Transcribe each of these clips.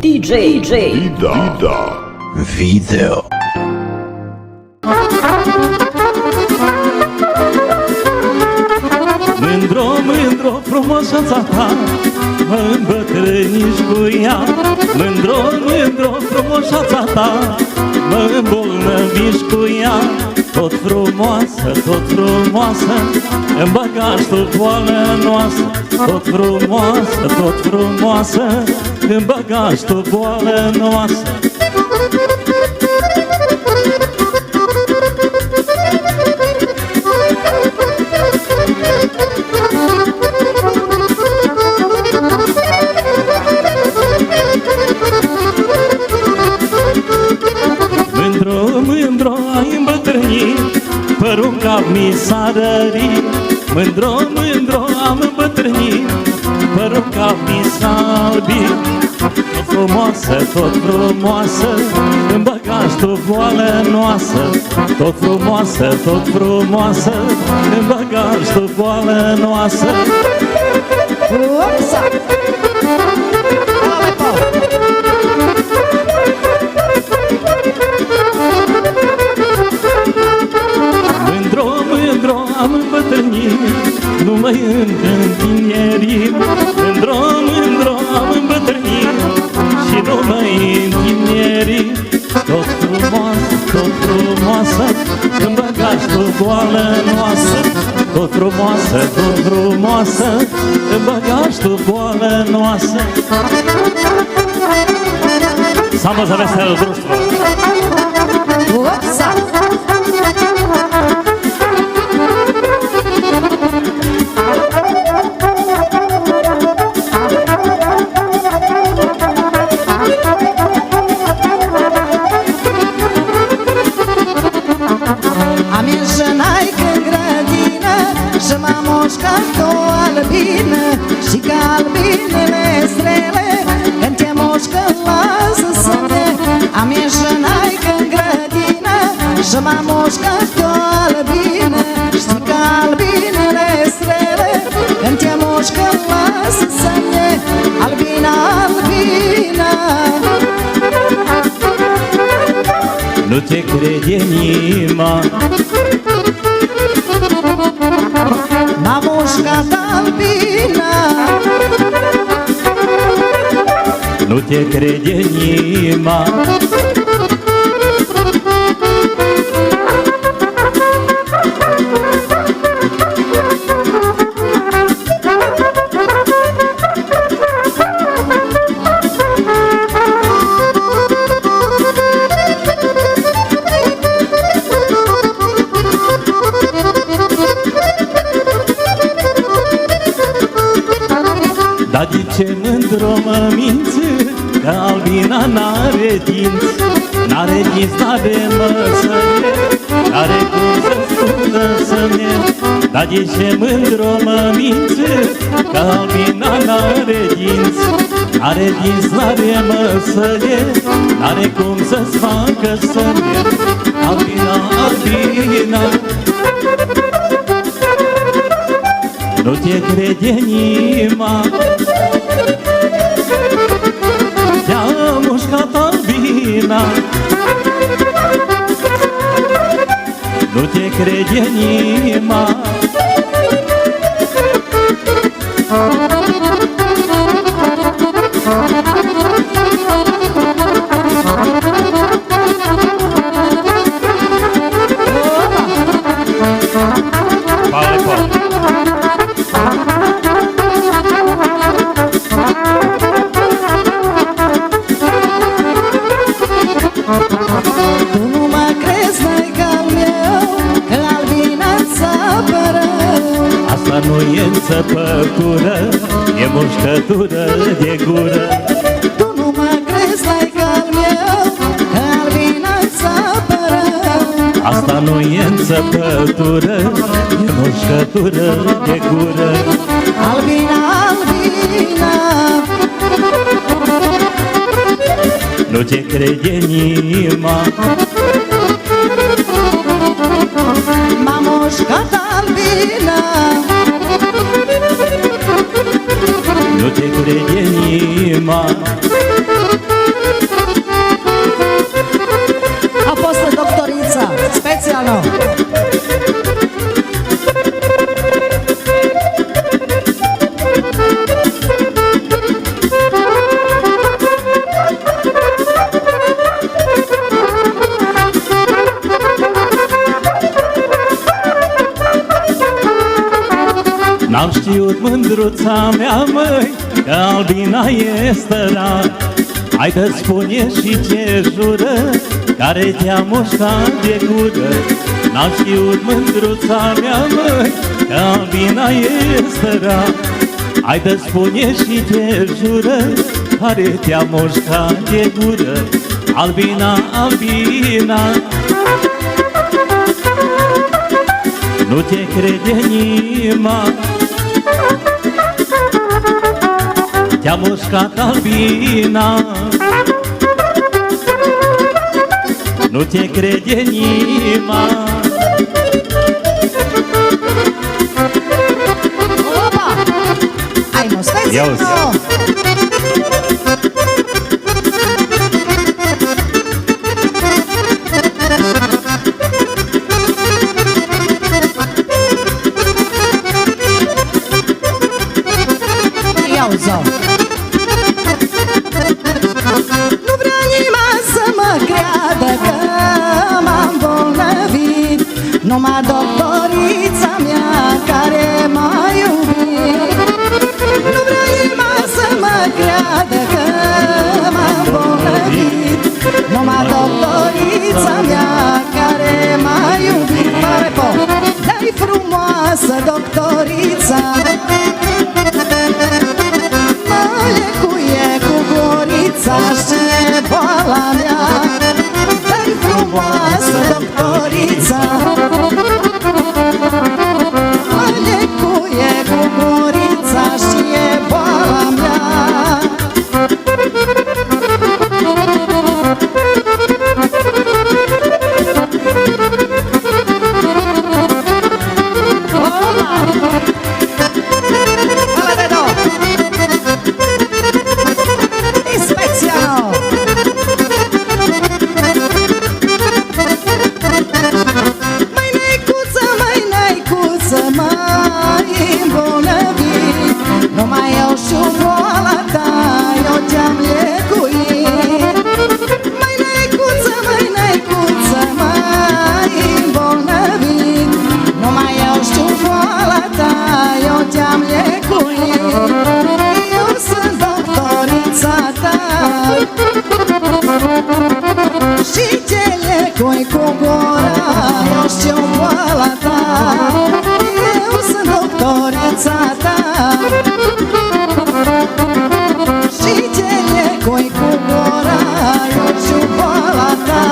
DJ Dida Video. Mândro, mândro, frumusețea ta, mă îmbătrâniși cu ea. Mândro, mândro, frumusețea ta, mă îmbolnăviși cu ea. Tot frumoasă, tot frumoasă, îmi bagași tu boală noastră. Tot frumoasă, tot frumoasă, îmi bagași tu boală noastră. Mândro, mândro, ai îmbătrânit, părul în cap mi s-a rărit. Mândro, mândro, am îmbătrânit, părul în cap mi s-a albit. Tot frumoasă, tot frumoasă, îmi bagași tu boală noastră. Tot frumoasă, tot frumoasă, îmi bagași tu boală noastră. Upsa! Mândro, mândro, am îmbătrânit, nu mai întinerit. Mândro, mândro, am îmbătrânit și nu mai întinerit. Tot frumoasă, tot frumoasă, îmi bagași tu boală noastră. Tot frumoasă, tot frumoasă, îmi bagași tu boală noastră. Samo za veselo društvo. Upsa! Am ieșenai în grădină și m-am moșcat-o albină. Și ca albinele strele, când te moșcă, lasă-se. Am ieșenai în grădină și m-am moșcat-o albină. Și ca albinele strele, când te moșcă, lasă-se. Albina, albina, Nu te crede inima, m-a mușcat albina. nu te crede inima. Dar de ce mândro mă minți, că albina n-are dinți? N-are dinți, n-are măsărie, n-are cum să spună să-mi. Dar de ce mândro mă minți, că albina n-are dinți? N-are dinți, n-are măsărie, n-are cum să-ți facă să-mi. Albina, albina, nu te crede inima, te-a mușcat albina. Nu te crede inima. Pale, pale. Tu nu mă crezi, n-ai ca-l meu, că albina-ți apără. Asta nu e înțepătură, e mușcătură de gură. Tu nu mă crezi, n-ai ca-l meu, că albina-ți apără. Asta nu e înțepătură, e mușcătură de gură. Albina, albina, Nu te crede inima, m-a mușcat albina. nu te crede inima. A fost doctorița, specială. N-am știut, mândruța mea, măi, că Albina e stăra. Hai că spune și ce jură, care te-a mușcat de gură. N-am știut, mândruța mea, măi, că Albina e stăra. Hai că spune și ce jură, care te-a mușcat de gură. Albina, Albina, nu te crede inima. Te-a mușcat Albina, nu te crede inima. Opa! Ai mă, specială! Nu vrea nimeni să mă creadă că m-am bolnăvit, numai doctorița mea care m-a iubit. Nu vrea nimeni să mă creadă că m-am bolnăvit, numai doctorița mea care m-a iubit. Dar-i frumoasă doctorița, și boala mea. Dar-i frumoasă doctorița, mă lecuie cu gurița și e boala mea. Și ce lecui cu gura, eu știu boala ta. Eu sunt doctorița ta. Și ce lecui cu gura, eu știu boala ta.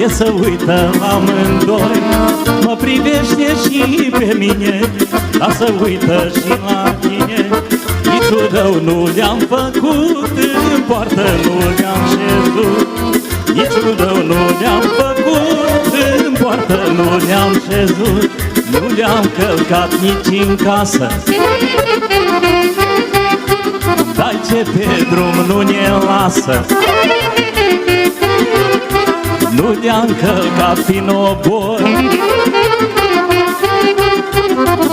ce să uită amândoi. Mă privește și pe mine, dar să uită și la tine. Niciun rău nu le-am făcut, în poartă nu le-am șezut. Niciun rău nu le-am făcut, în poartă nu le-am șezut. Nu le-am călcat nici în casă, dar ce pe drum nu ne lasă. Nu le-am călcat prin obor,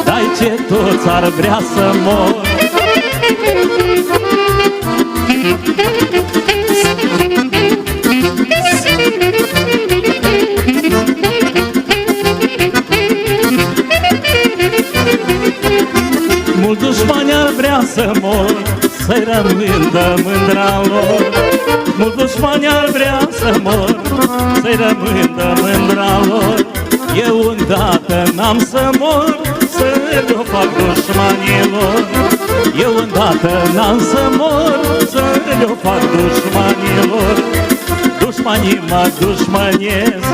dar ce toți ar vrea să mor. Mulți dușmani ar vrea să mor, să-i rămândă mândra lor. Mulți dușmani ar vrea să mor, să-i rămândă mândra lor. Eu îndată n-am să mor, să le-o fac dușmanilor. Eu îndată n-am să mor, să le-o fac dușmanilor. Dușmanii mă dușmănesc,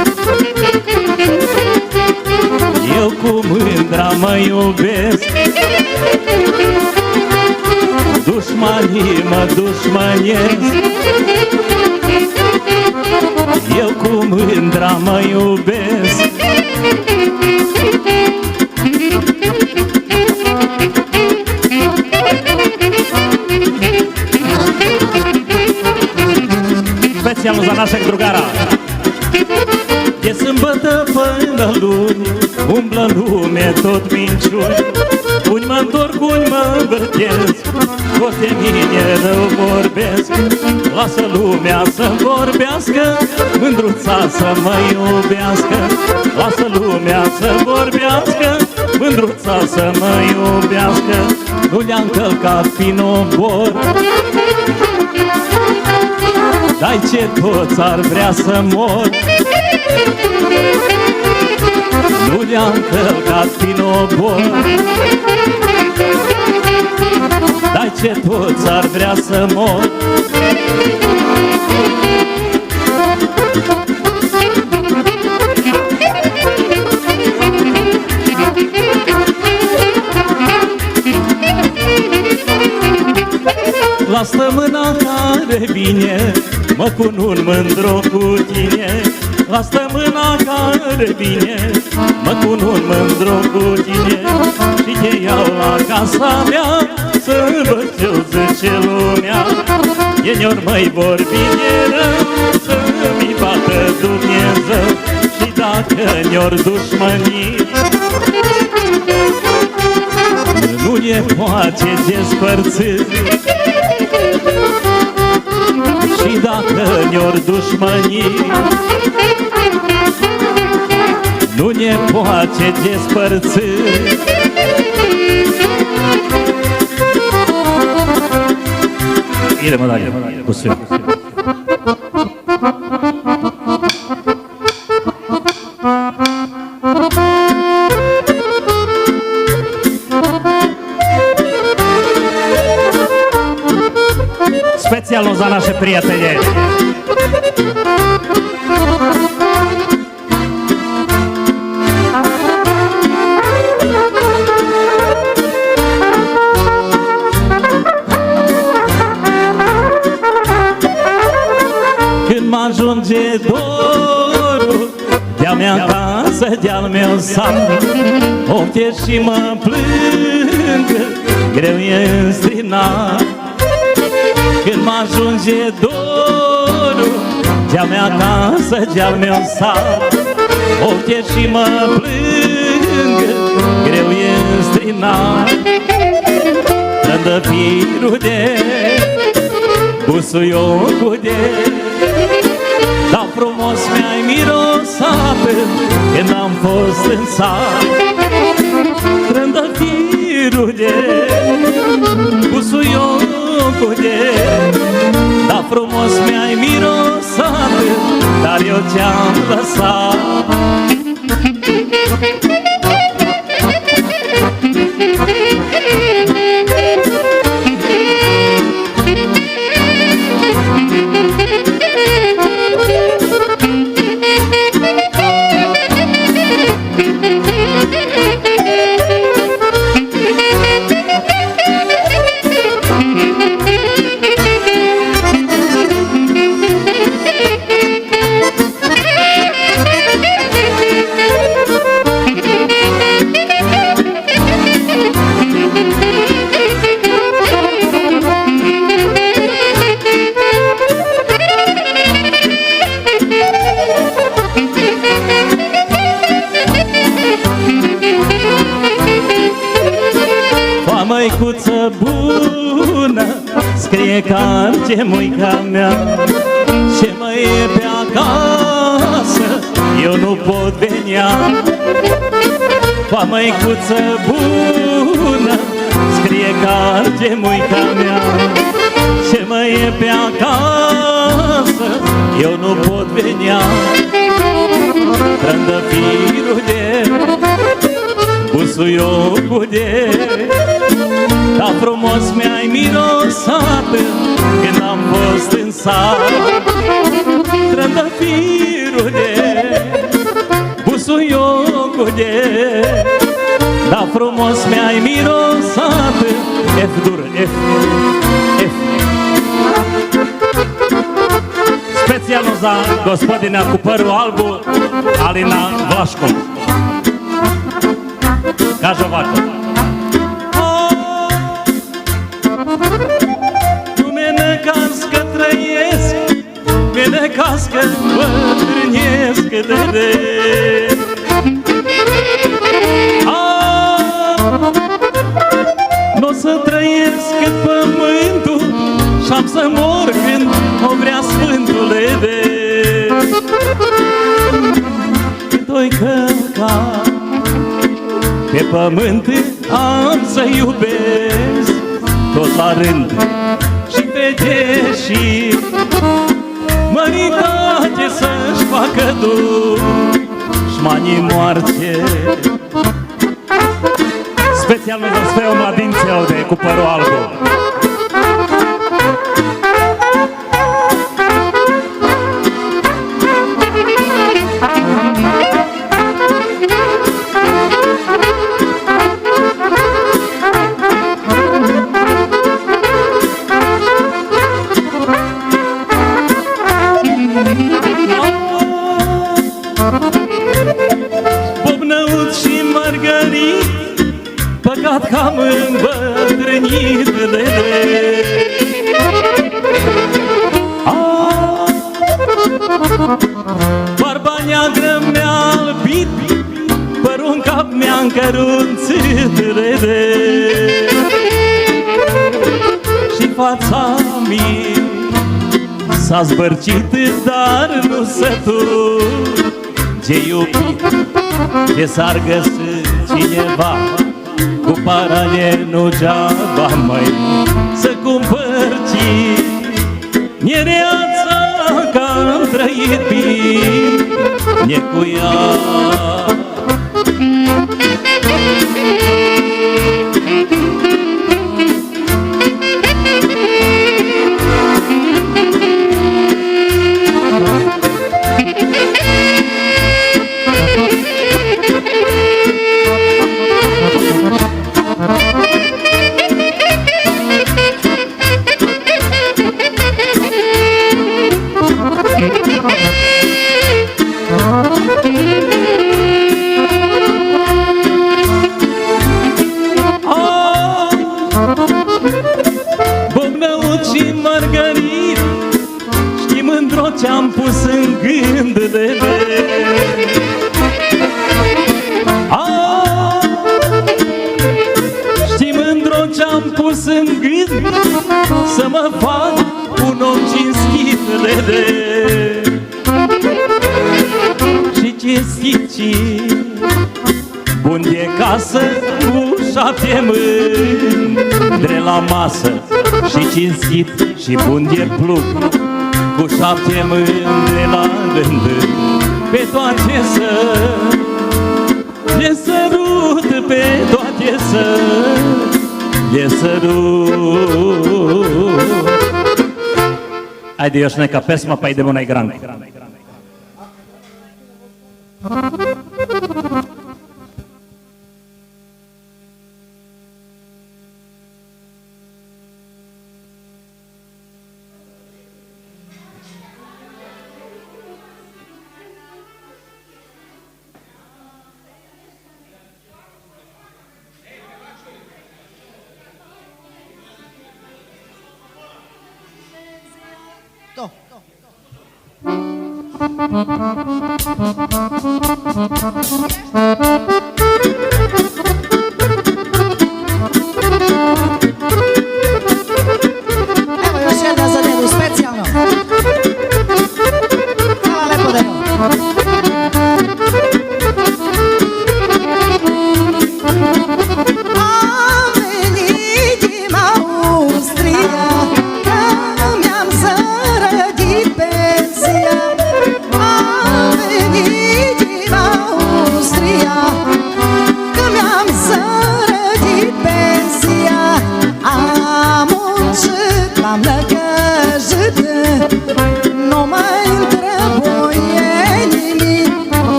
eu cu mândra mă iubesc. Dușmanii mă dușmănesc, eu cu mândra mă iubesc. Specialul za našeg drugara. De sâmbătă până luni umblă în lume tot minciuni. Uni mă întorc, uni mă învârtesc, toți de mine rău vorbesc. Lasă lumea să-mi vorbească, mândruța să mă iubească. Lasă lumea să vorbească, mândruța să mă iubească. Nu le-am călcat prin obor, dai ce toți ar vrea să mor. Nu le-am călcat prin obor, dai ce toți ar vrea să mor. La stămâna care vine, mă cunun mândru cu tine. La stămâna care vine, mă cunun mândru cu tine. Și te iau la casa mea, să văd ce-o zice lumea. Ieni-ori măi vorbi de rău, să-mi bată Dumnezeu. Și dacă ne-ori dușmăni, nu ne poate despărți. Și dacă ne-ori dușmăni, nu ne poate despărți. Idemo dalje, cu sve. Specijalno za naše prijatelje. Când m-ajunge dorul de-a mea casă, de-al meu sat, ochii și mă plâng, greu e înstrinat. Când m-ajunge dorul de-a mea casă, de-al meu sat, ochii și mă plâng, greu e înstrinat. Trândăfirul de busuiocul de, dar frumos mi-ai mirosat când am fost în sat. Trândăfirul de busuiocul de, dar frumos mi-ai mirosat, dar eu ți-am lăsat. măicuță bună, scrie ca gemuica mea. Ce mă e pe acasă, eu nu pot venea. Măicuță bună, scrie ca gemuica mea. Ce mă e pe acasă, eu nu pot venea. Trandafirul de, busuiocul de, dar frumos mi-ai mirosat când am fost în sat. Trandafirul de, busuiocul de, dar frumos mi-ai mirosat. F dur, F, F. Special za gospodina cu părul albu, Alina Vlaško. Kaže ovako. Tu mene caz că trăiesc, mene caz că bătrânesc de. N-o să trăiesc cât pământul și-am să mor când o vrea Sfântule de. Cât o-i călca pe pământ am să iubesc tot la rând și fete și măritate să-și facă dușmanii moarte. Specjalno za sve omladince ovde cu părul albu. Bobnăuț și Margarit, păcat că am îmbătrânit de. Barba neagră mi-a albit, părul în cap mi-a încărunțit de. Și fața mea s-a zbărcit, dar nu sătul ce iubit, ce s-ar găsi cineva cu parale nu geaba, măi, să cumpărci nereața că-am trăit bine cu ea. Bobnăuț și Margarit, știi mândro ce-am pus în gând de știi mândro ce-am pus în gând, să mă fac un om cinstit de. Și cinstit și bun de casă, cu 7 mândre la masă. Și cinstit și bun de plug, cu 7 mândre la rând. Pe toate să le sărut, pe toate să le sărut. Ajde još neka pesma pa idemo na igranje.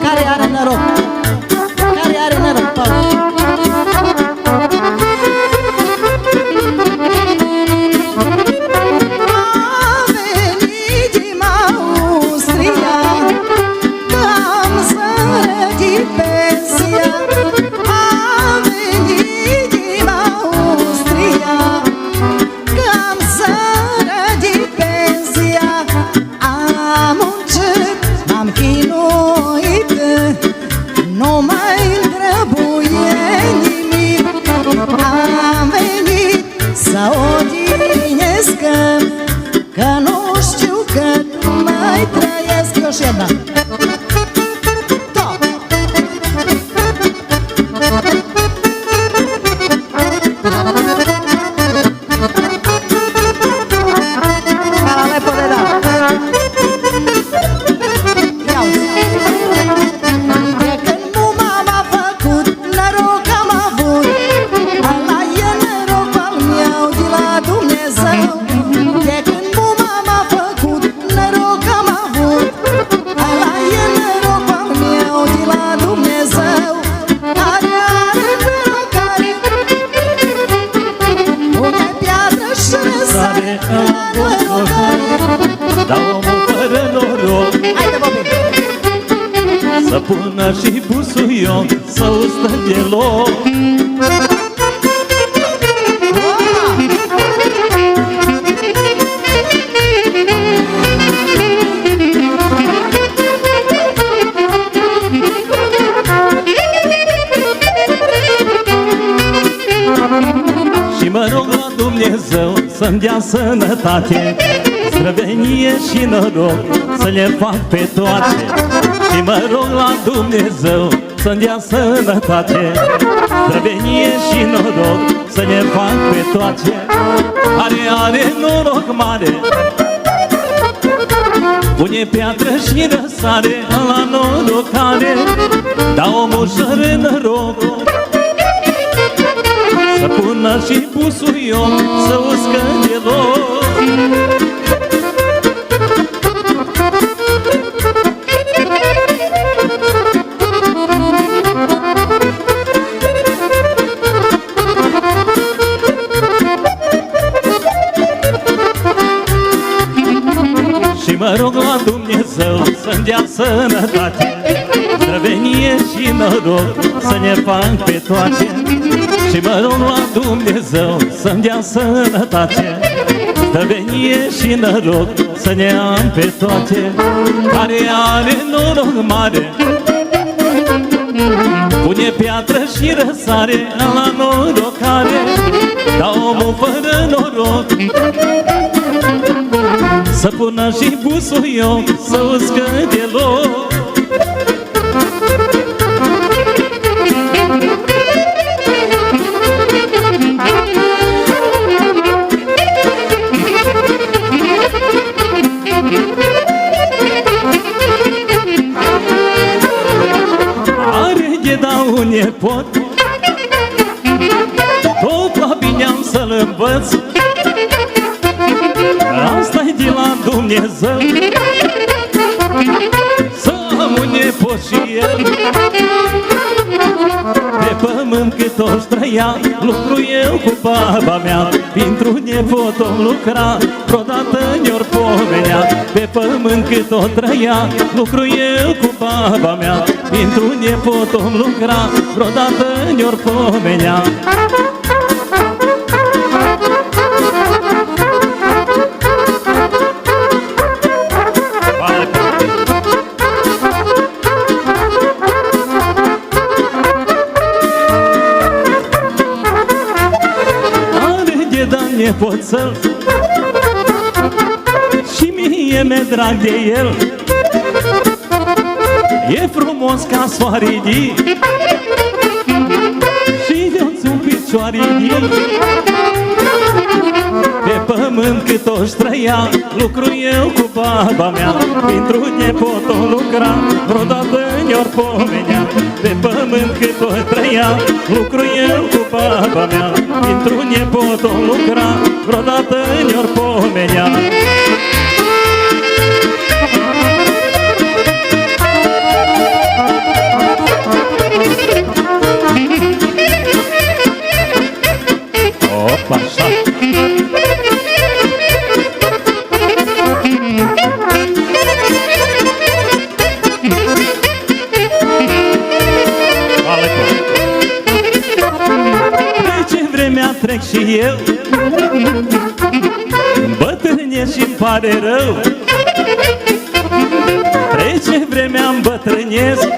Care are noroc? Care are noroc, Paul? A venit din Austria, că am sărăcit pensia. A venit din Austria, că am sărăcit pensia. Am muncit, m-am chinuit, nu mai trebuie nimic. Am venit să odinesc, că nu știu cât mai trăiesc. Eu și Edna. Top! Para le poate da. De când muma m-a făcut, noroc am avut. Ala e noroc al meu de la Dumnezeu. De când muma m-a făcut, noroc am avut. Ala e noroc al meu de la Dumnezeu. Care are noroc, care pune piatră și răsare. Dar omul fără noroc Haide, Bobby! să pună și busuioc, să ustă deloc. Și mă rog la Dumnezeu să-mi dea sănătate, străvenie și noroc să le fac pe toate. Și mă rog la Dumnezeu să-mi dea sănătate, străvenie și noroc să le fac pe toate. Are noroc mare, pune piatră și răsare la norocare. Dar omul și-are noroc să pună și busuioc, să uscă deloc. Și mă rog la Dumnezeu să-mi dea sănătate, străvenie și noroc să ne fac pe toate. Și mă rog la Dumnezeu să-mi dea sănătate, străvenie și noroc să ne am pe toate. Care are noroc mare, pune piatră și răsare la norocare. Dar omul fără noroc să pună și busuioc, să uscă deloc. Are gheda un nepot, tot la bine am să-l învăț. Asta-i de la Dumnezeu, să am un nepot și el. Pe pământ cât o trăia, lucru eu cu baba mea. Pentru nepot o lucra, vreodată ne-or pomenea. Pe pământ cât o trăia, lucru eu cu baba mea. Pentru nepot o lucra, vreodată ne-or pomenea. Nepoțel și mie mi-e drag de el. E frumos ca soarii și de-o-ți un picioarii. Pe pământ cât o-și trăia, lucru eu cu baba mea. Pentru nepot o lucra, vreodată ne-or pomenea. Pe pământ cât o trăia, lucru eu cu baba mea. Pentru nepot o lucra, vreodată ne-or pomenea. trec și eu, bătrânesc și-mi pare rău. Trece vremea, îmbătrânesc,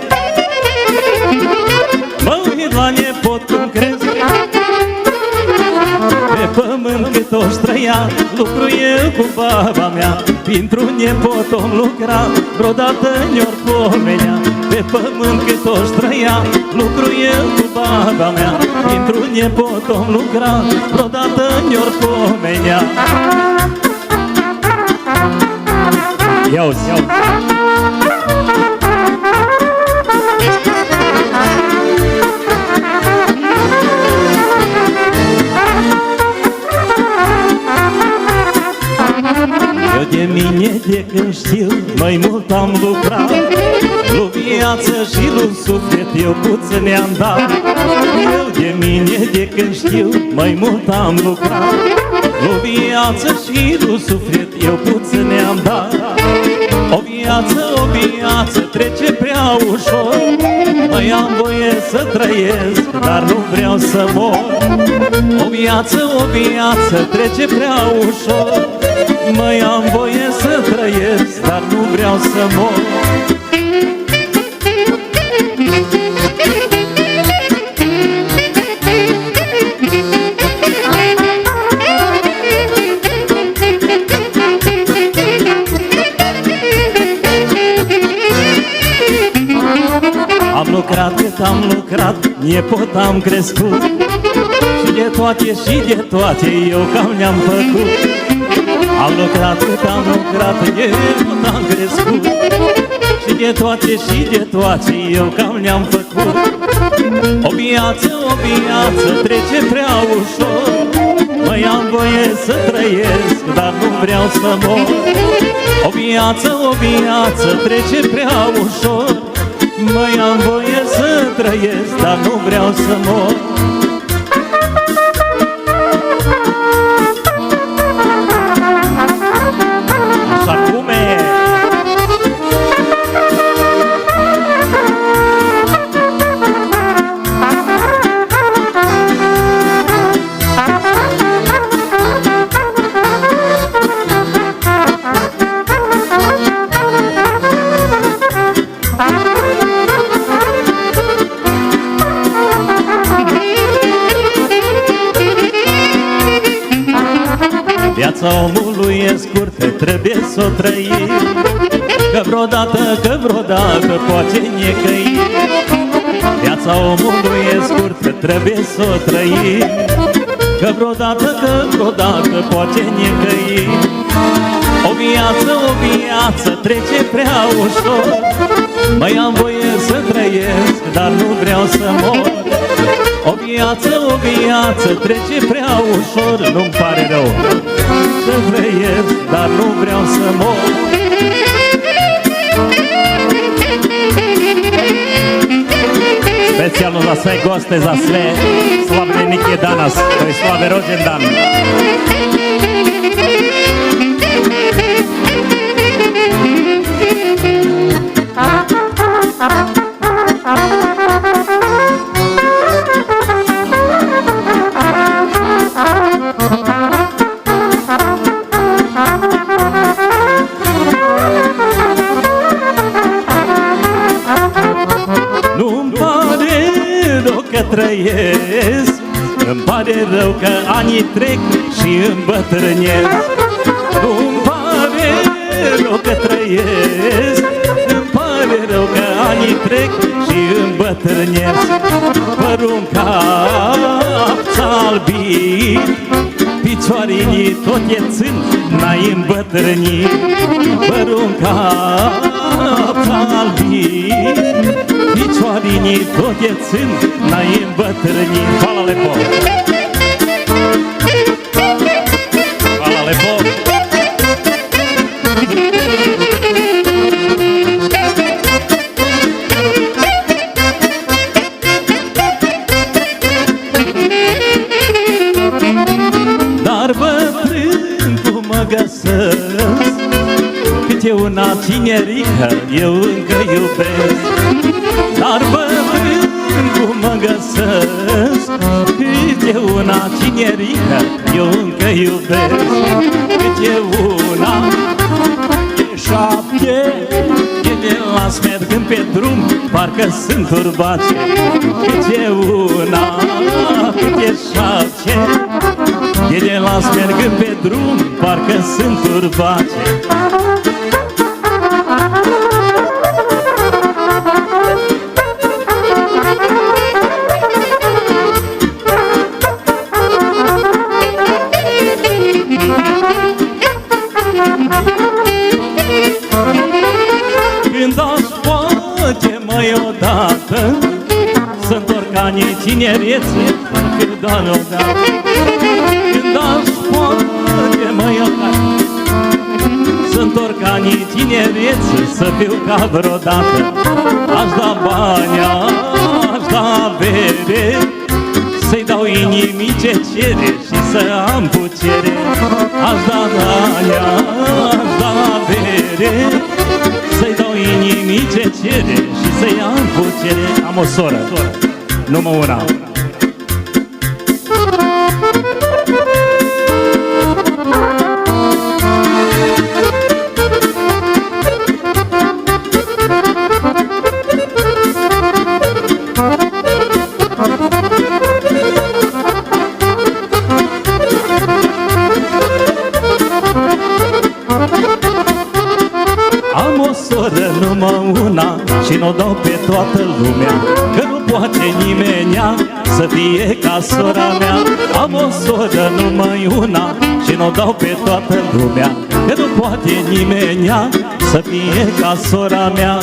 mă uit la nepot cum cresc. Pe pământ cât o trăia, lucru eu cu baba mea. Pentru nepot om lucra, vreodată ne-or pomenea. Pe pământ cât o trăia, lucru eu cu baba mea. Pentru nepot om lucra, vreodată ne-or pomenea. Ia-uzi, ia-uzi. Eu de mine de când știu, mai mult am lucrat. Lu viață și lu suflet eu puțin ne-am dat. Eu de mine de când știu, mai mult am lucrat. Lu viață și lu suflet eu puțin ne-am dat. O viață trece prea ușor. Mai am voie să trăiesc, dar nu vreau să mor. O viață trece prea ușor. Mai am voie să trăiesc, dar nu vreau să mor. Am lucrat cât am lucrat, nepot am crescut. Și de toate eu cam le-am făcut. Am lucrat cât am lucrat, nepot am crescut. Și de toate eu cam le-am făcut. O viață trece prea ușor. Mai am voie să trăiesc, dar nu vreau să mor. O viață trece prea ușor. Mai am voie să trăiesc, dar nu vreau să mor. Așa cum e. Viața omului e scurtă, trebuie să o trăim. Că vreodată poate necăi. Viața omului e scurtă, trebuie să o trăim. Că vreodată poate necăi. O viață trece prea ușor. Mai am voie să trăiesc, dar nu vreau să mor. O viață trece prea ușor. Nu-mi pare rău să trăiesc, dar nu vreau să mor. Specjalno za sve goste, za sve slavljenike danas, koji slave rođendan. Trăiesc, îmi pare rău că anii trec și îmbătrânesc. Nu-mi pare rău că trăiesc, îmi pare rău că anii trec și îmbătrânesc. Părul-n cap albit, picioarinii tot e țin, n-ai îmbătrânit. Părul-n cap albit, picioarinii tot e țin, n-ai îmbătrânit. Hvala lepo! Hvala lepo! Dar bătrân cum mă găsesc, cât e una tinerică, eu încă iubesc. Dar bătrân cum mă găsesc, cât Câte una cinerică eu încă iubesc. Câte una e 7, ele las mergând pe drum, parcă sunt urbace. Câte una, câte 7, ele las mergând pe drum, parcă sunt urbace. Când aș face mai odată să întorc anii tinerețe, cât doar odată. Când aș face mai odată să întorc anii tinerețe, să fiu ca vreodată. Aș da bani, aș da avere, să-i dau inimii ce cere și să am putere. Aș da bani, aș da avere, să-i dau inimii ce cere și să-i am putere. Am o soră, numai una. Am o soră numai una și n-o dau pe toată lumea, că nu poate nimenea să fie ca sora mea. Am o soră numai una și n-o dau pe toată lumea, că nu poate nimenea să fie ca sora mea.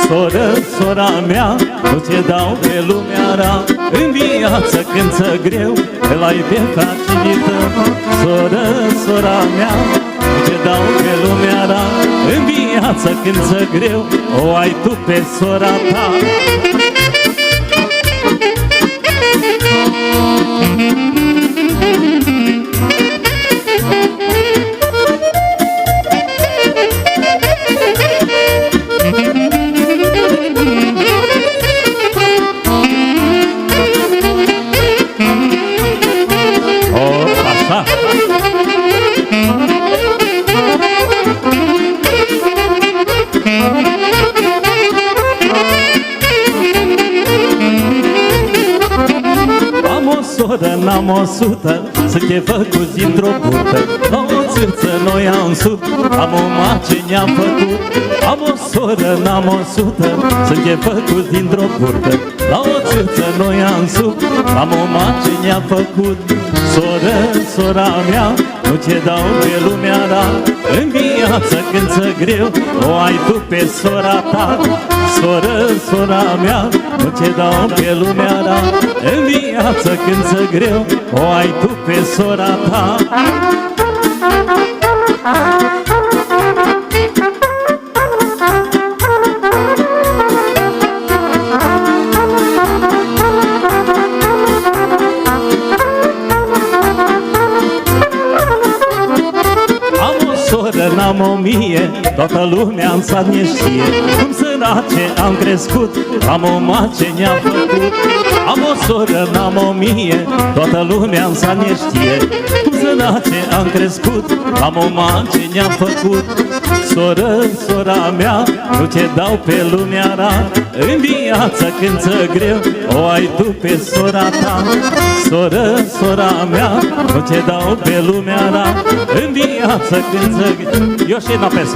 Soră, sora mea, nu ți dau pe lumea rea, în viață când ți-e greu, îl ai pe facilită. Soră, sora mea, ce dau pe lumea rea, în viață când ți-e greu, o ai tu pe sora ta. Așa. Am o soră, n-am 100, sunt e făcuți dintr-o burtă. La o țârță noi am sub, am o mace ne-am făcut. Am o soră, n-am 100, sunt e făcuți dintr-o burtă. La o țârță noi am sub, am o mace ne-am făcut. Soră, sora mea, nu ce dau pe lumea rea, în viață când ți-e greu, o ai tu pe sora ta. Soră, sora mea, nu ce dau pe lumea rea, în viață când ți-e greu, o ai tu pe sora ta. N-am 1000, toată lumea în sat ne știe, cum sărace am crescut, am o mace ne-a făcut. Am o soră, n-am 1000, toată lumea în sat ne știe, cum sărace am crescut, am o mace ne-a făcut. Soră, sora mea, nu ce dau pe lumea rea, în viață când ți-e greu, o ai tu pe sora ta. Soră, sora mea, nu ce dau pe lumea rea, în viață când ți-e greu. Eu și n-apesc.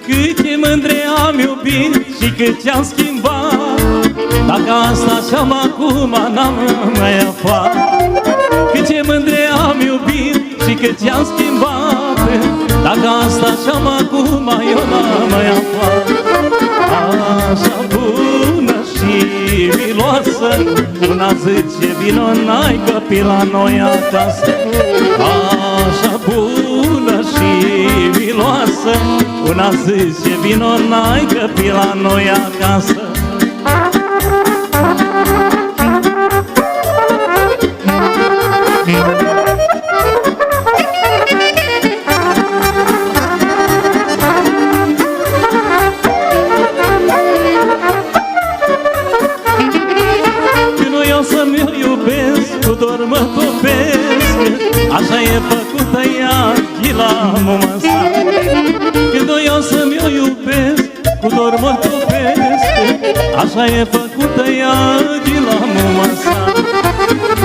Câte mândre am iubit și cât ce-am schimbat, dacă asta și-am acum n-am mai aflat. Câte mândre am iubit și cât ce-am schimbat, dacă asta și-am acum eu n-am mai aflat. Așa bună și miloasă, una zice vino n-ai copii la noi acasă. Așa bună și miloasă, una zice vino n-ai copii la noi acasă. Cu iubesc, cu dor mă topesc. Așa e făcută ea de la mama sa.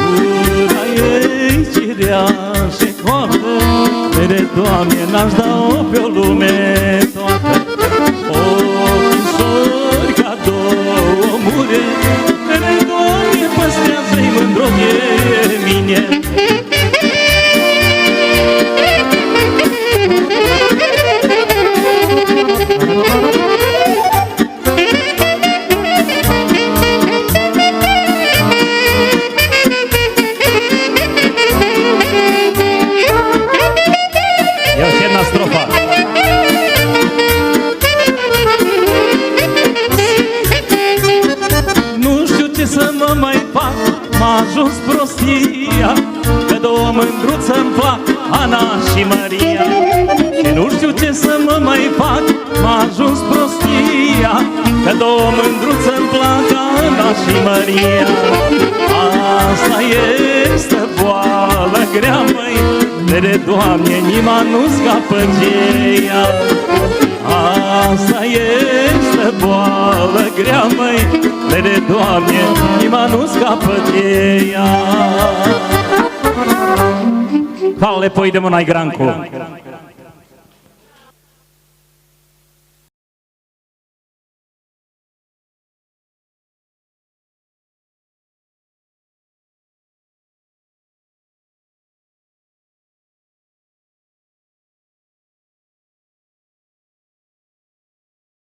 Gura ei cireașe coaptă, mere, Doamne, n-aș da-o pe o lume toată. Ochișori ca două mure, mere, Doamne, păstrează-i mândro de mine. Strofa. Nu știu ce să mă mai fac, m-a ajuns prostia, că două mândruță-mi fac, Ana și Maria. Și nu știu ce să mă mai fac, m-a ajuns prostia, că două mândruță-mi plac, Ana și Maria. Asta este boală grea, măi, mere, Doamne, nima nu scapă de ea. Asta este boală grea, măi, mere, Doamne, nima nu scapă de ea. Fale poi de mânai Grancu.